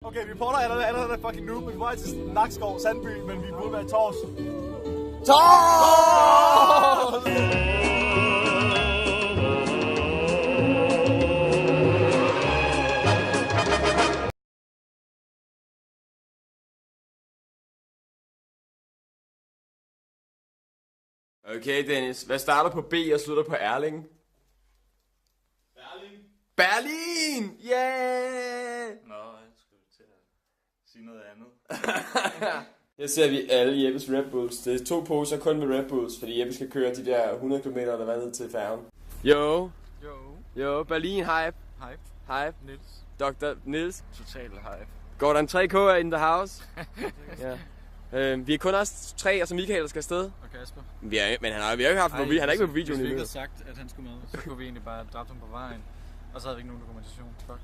Okay, vi prøver allerede fucking nu, men vi er på vej til Nakskov, Sandby, men vi burde være i Tors. Tors! Okay, Dennis. Hvad starter på B og slutter på Erling? Berlin. Berlin! Yeah! Nå, jeg skulle til at sige noget andet. Her ser vi alle Jeppes Red Bulls. Det er 2 poser kun med Red Bulls, fordi Jeppe skal køre de der 100 km, der var ned til færgen. Jo. Jo, Berlin hype. Hype. Niels. Dr. Niels. Total hype. Går der en 3K'er in the house? Ja. Vi er kun også 3, og så Michael, der skal afsted. Og Kasper. Men han har jo ikke haft han er ikke med på videoen. Hvis vi ikke havde sagt, at han skulle med, så kunne vi egentlig bare dræbe ham på vejen. Og så havde vi ikke nogen dokumentation. Fuck.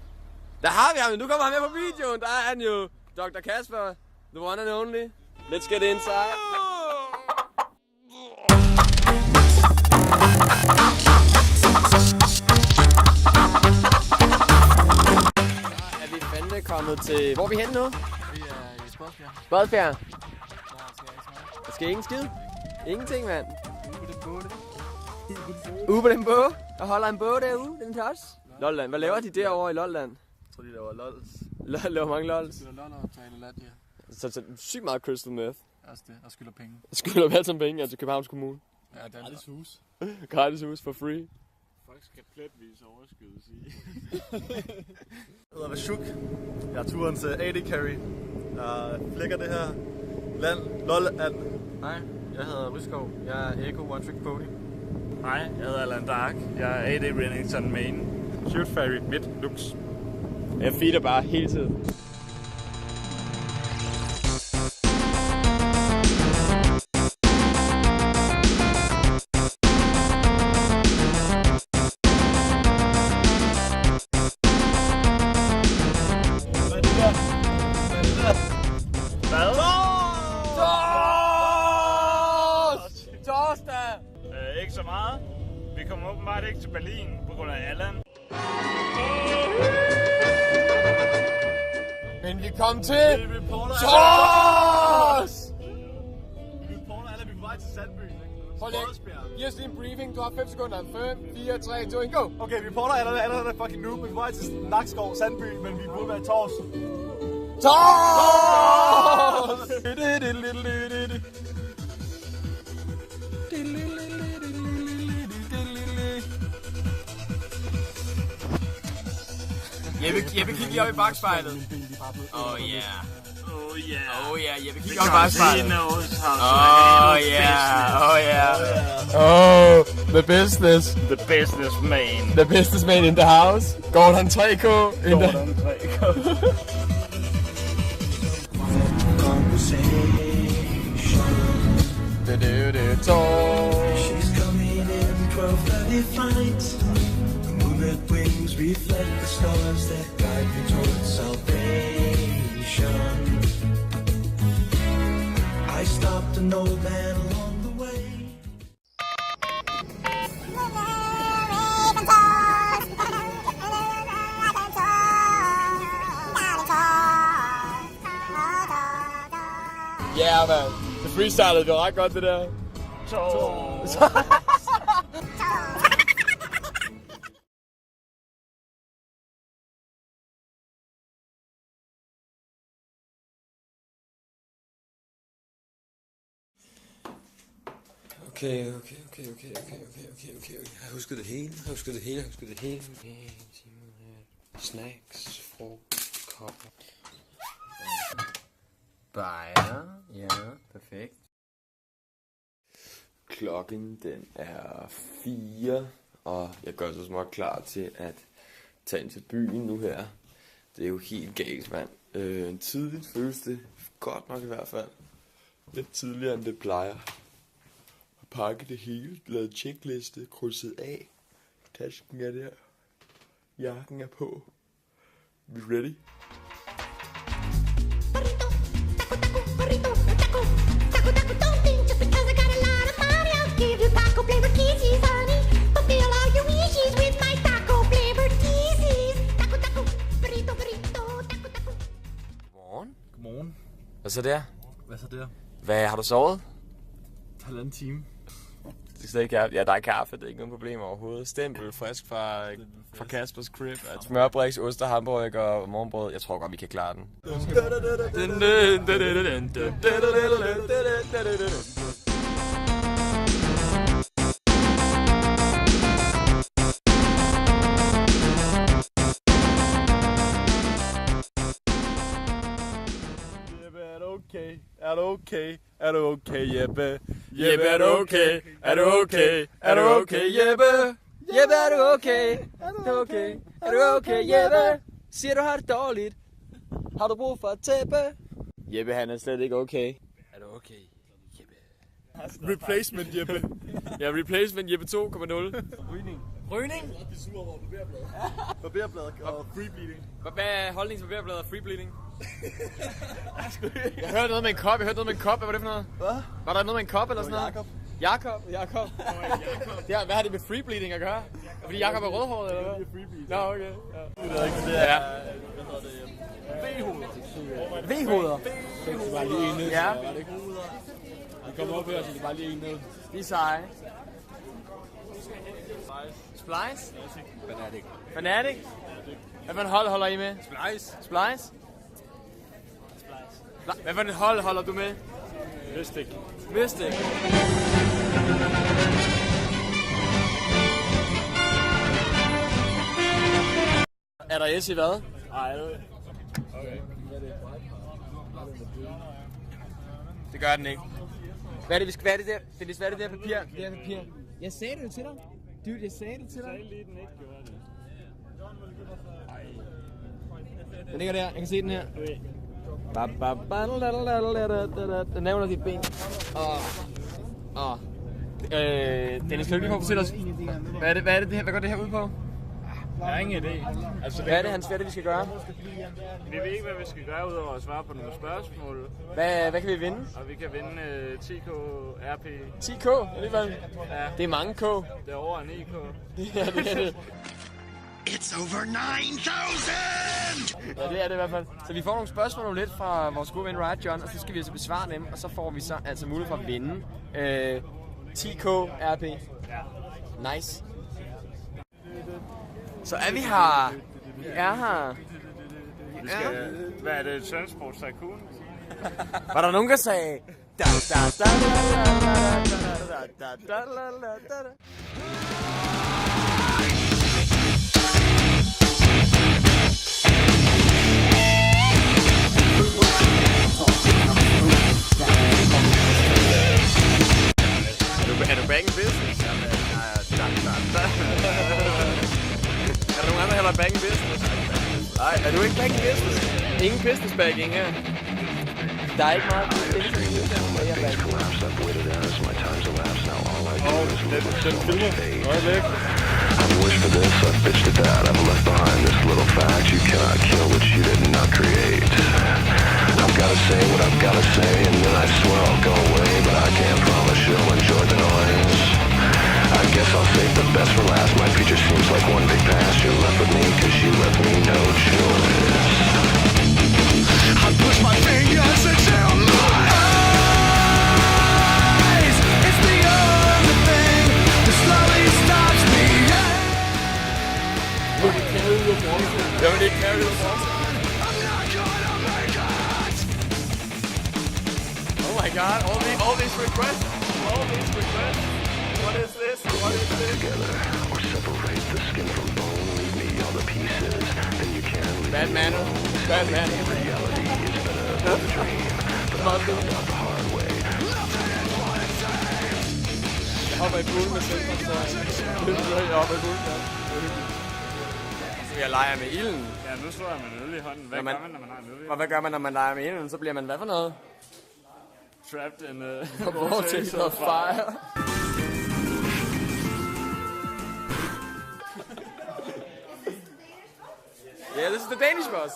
Der har vi ham, nu kommer han med på videoen. Der er han jo. Dr. Kasper, the one and only. Let's get inside. Er vi fandme kommet til... Hvor er vi henne nu? Vi er i Spodsbjerg. Spodsbjerg. Der skal jeg ikke smage. Der sker ingen skid. Ingenting, mand. Ude Ude på den båd. Der holder en båd derude. Den tos. Lolland. Hvad laver de derovre i Lolland? Jeg tror, de laver lols. Laver mange lols. Skylder loller og taler latia. Så sygt meget crystal meth. Også det. Og skylder penge. Skylder vi alle sammen penge til Københavns Kommune. Ja, det er gratis hus. Gratis hus for free. Folk skal pletvis overskyde, sige. Jeg hedder Vashuk. Jeg er turens AD Carry. Jeg flækker det her land, Lolland. Hej, jeg hedder Ryskov. Jeg er Echo One Trick Pony. Hej, jeg hedder Alan Dark. Jeg er AD Rennington Main. Cute Fairy, midt, lux. Jeg feeder bare hele tiden. Ikke så meget. Vi kommer åbenbart ikke til Berlin på grund af Allan. Men vi kom til Vi reporter Tors! Vi reporter alle, vi er på vej til Sandby. Prøv lige, giv os lige en briefing. Du har 5 sekunder. 5, 4, 3, 2, 1, go! Okay, vi reporter allerede fucking nu, men vi er på vej til Nakskov, Sandby, men vi burde være i Tors. Tors! Jeppe, kig lige op i bagspejlet. Oh yeah. Oh yeah. Oh yeah, Jeppe, kig op i bagspejlet. Oh yeah. Oh, the business. The businessman. The businessman in the house. Gordon 3K in the... Gordon 3K. She's coming in 12:30 flight. Moonlit wings reflect the stars that guide me towards salvation. I stopped an old man along the way. Yeah, man. Det freestylede var ret godt, det der. Okay. Jeg husker det hele. Snacks, frugt, kopper. Bajer. Ja, perfekt. Klokken den er 4, og jeg gør så småt klar til at tage ind til byen nu her. Det er jo helt galt, mand. Tidligt føles det godt nok i hvert fald. Lidt tidligere end det plejer. At pakke det hele, lavet checkliste, krydset af. Tasken er der. Jakken er på. Vi er ready. Hvad så der? Hvad så der? Hvad, har du sovet? 1,5 time. Det er slet ikke kaffe. Ja, der er kaffe, det er ikke nogen problem overhovedet. Stempel, frisk fra Kaspers Crib. Smørbriks, ost og hamburger og morgenbrød. Jeg tror godt, vi kan klare den. Er du okay? Er du okay? Er du okay, Jeppe? Jeppe, er du okay? Er du okay? Er du okay, Jeppe? Jeppe, er du okay? Er du okay? Er du okay, Jeppe? Siger du har det dårligt? Har du brug for et tæppe? Jeppe, han er slet ikke okay. Er du okay, Jeppe? Replacement, Jeppe. Ja, replacement Jeppe 2,0. Rygning. Rygning? De sur over barberbladet. Barberbladet og free bleeding. Hvad er holdningen til barberbladet og free bleeding? Jeg hørte noget med en kop. Hvad var det for noget? Hvad? Var der noget med en kop eller sådan noget? Jakob. Jakob. Ja, hvad har det med free bleeding at gøre? Fordi Jakob er rødhåret eller hvad? Det er free bleeding. Nå, okay. Det er ikke det. Ja. Hvad hedder det? V-hoveder. V-hoveder. Det var bare lige en ned. Ja. Vi kommer op her, så det er bare lige en ned. De er seje. Splice? Fanatic? Hvad for et hold holder I med? Splice? Hvad for et hold holder du med? Mystic. Er der S i hvad? Nej, Okay. Det gør den ikke. Hvad er det, vi skal... Hvad er det der? Dennis, hvad er det der papir? Det er papir. Jeg sagde det jo til dig. Dude, jeg sagde det til dig. lige den ikke gjorde det. Den ligger der. Jeg kan se den her. Den nævner dit ben. Dennis, kan du lige komme og fortælle os, hvad er det her? Hvad går det her ud på? Jeg har ingen idé. Altså, Hvad er det, vi skal gøre? vi ved ikke, hvad vi skal gøre, udover at svare på nogle spørgsmål. Hvad kan vi vinde? Og vi kan vinde 10k RP. 10k alligevel. Ja, Det er mange k. det er over 9k. Ja, det er det. It's over 9,000! Ja, det er det i hvert fald. Så vi får nogle spørgsmål om lidt fra vores gode ven Riot John, og så skal vi altså besvare dem, og så får vi så altså mulighed for at vinde 10k RP. Nice. Så er vi her. Vi er her. Vi skal, hvad er det? Transport Tycoon? Var der nogen, der sagde... Da, da, da, da, da, da, da, da, da. Er du back in business? Er der nogen andre, der hælder back in business? Nej, er du ikke back in business? Ingen business bagging her. Der er ikke meget business. Den filmer. Øjeblik. I've wished for this, I've bitched at that, I've left behind this little fact. You cannot kill what you did not create. I've gotta say what I've gotta say, and then I swear I'll go away, but I can't promise you'll enjoy the noise. I guess I'll save the best for last. My future seems like one big past. You're left with me, cause you left me no choice. I push my fingers into my eyes. It's the only thing that slowly stops me. Jeg vil ikke carry the force. I'm not gonna make it. Oh my god, all these requests. What is this? Together or separate the skin from bone. Leave me all the pieces, then you can leave Bad me manner. alone. Bad manner. Reality is better than the dream, but I found out the hard way. Jeg hopper i poolen med selvkontrol. Jeg hopper i poolen. Jeg leger med ilden. Ja, nu slår jeg med en øl i hånden. Hvad gør man, når man har en øl i Og hvad gør man, når man leger med ilden? Så bliver man hvad for noget? Trapped in a Vortex of fire. Yeah, this is the Danish bus.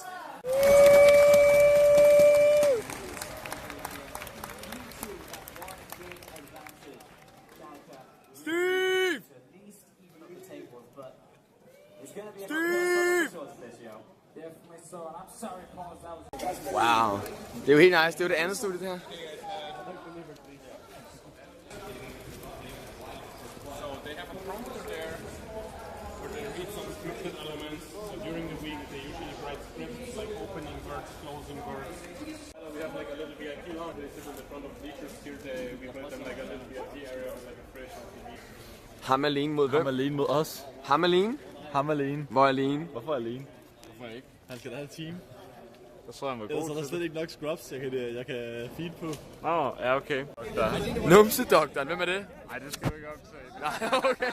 Steve! Steve! Wow. Det er jo helt nice. Det er jo det andet studie, det her. So they have a prompter there where they read some scripted elements. So during the week they usually write scripts like opening words, closing words. We have like a little VIP lounge. They sit in the front of the teachers here. We built them like a little VIP area with like a fridge and TV. Ham alene mod hvem? Ham alene mod os. Ham alene? Ham alene. Hvor alene? Hvorfor alene? Hvorfor ikke? Han skal da have et team. Jeg tror, han var Ellers er god der til slet ikke nok scrubs, jeg kan feed på. ja, okay. Numsedoktoren, hvem er det? Nej, det skal du ikke opsage. Nej, okay.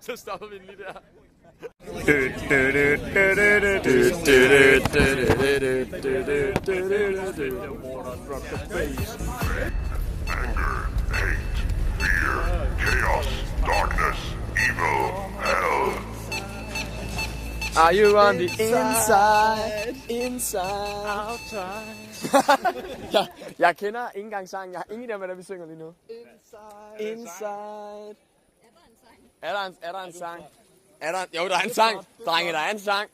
Så stopper vi den lige der. Chaos, darkness, evil, hell. Are you on the inside? Outside. jeg kender ikke engang sangen. Jeg har ingen idé om, hvad vi synger lige nu. Inside. Er der en sang? Jo, der er en sang. Drenge, der er en sang.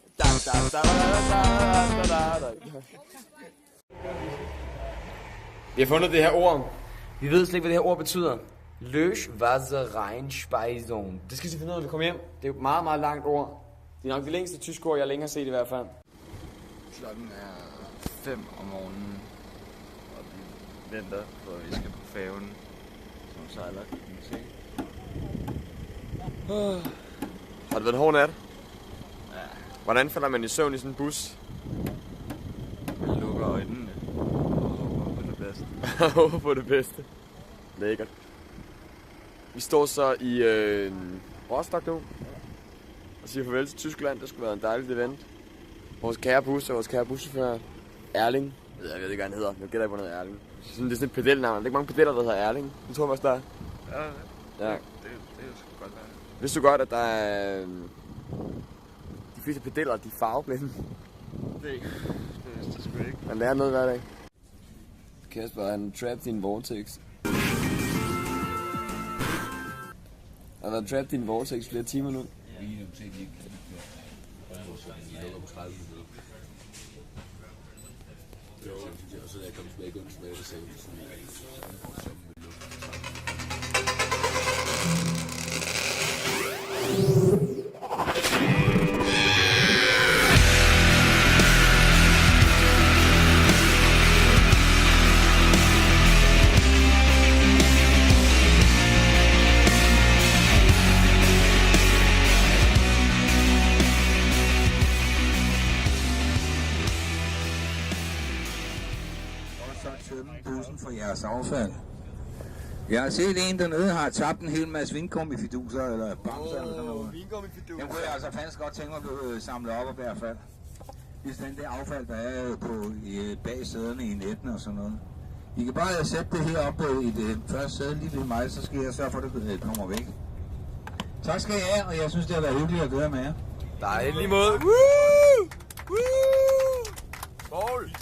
Vi har fundet det her ord. Vi ved slet ikke, hvad det her ord betyder. Löschwasserreinspeisung. Det skal vi finde ud af, når vi kommer hjem. Det er jo et meget, meget langt ord. Det er nok det længste tyske ord, jeg længe har set i hvert fald. Klokken er 5 om morgenen, og vi venter på, at vi skal på færgen, som sejler klokken 10. Har det været en hård nat? Ja. Hvordan falder man i søvn i sådan en bus? Man lukker øjnene og håber på det bedste. Håber på det bedste. Lækkert. Vi står så i Rostock nu. Og siger farvel til Tyskland. Det skulle være en dejlig event. Vores kære buschauffør, Erling. Jeg ved ikke, hvad han hedder. Jeg gætter ikke, hvad han hedder, Erling. Det er sådan et pedelnavn. Der er ikke mange pedeller, der hedder Erling. Jeg tror også, der er. Ja, Ja. det er sgu godt være. Vidste du godt, at der er... De fleste pedeller, de er farveblinde. Det vidste jeg sgu ikke. Man lærer noget hver dag. Kasper, han er trapped i en vortex. Han har været trapped i en vortex flere timer nu. Bussen for jeres affald. Jeg har set en dernede har tabt en hel masse vingummifiduser eller bamser eller sådan noget. Dem kunne jeg altså faktisk godt tænke mig at samle op og bære fald. Det er det affald, der er på bag sæderne i netten og sådan noget. I kan bare sætte det her op i det første sæde lige ved mig, så skal jeg sørge for, at det kommer væk. Tak skal I have, og jeg synes, det har været hyggeligt at gøre med jer. Der er lige måde. Woo! Woo! Mål!